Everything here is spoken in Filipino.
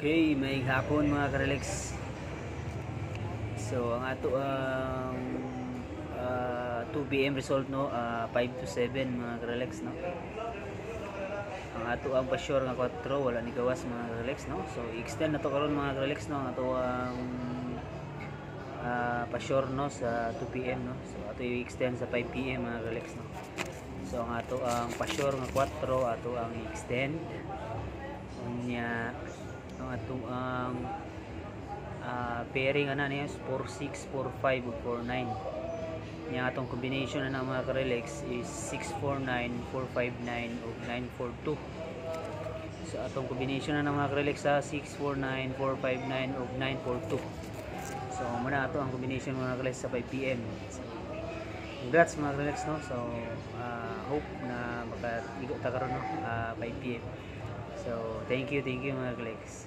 Okay, may hapon mga karelex. So ang ato ang 2 PM result no, 5 to 7 mga karelex no. Ang ato ang pa-sure nga 4 wala ni gawas mga karelex no. So i-extend na to karon mga karelex no ang ato ang pa-sure no sa 2 PM no. So ato i-extend sa 5 PM mga karelex no. So ang ato ang pa-sure nga 4 ato ang i-extend unya ang ato ang pairing ana niya 46, 45 ug 49. Nya atong combination na mga karelex is 649, 459 ug 942. So atong combination na mga karelex sa 649, 459 ug 942. So muna ato ang combination mga karelex sa 5 PM. So, congrats mga karelex no. So hope na makaigo ta karon no 5 PM. So thank you mga karelex.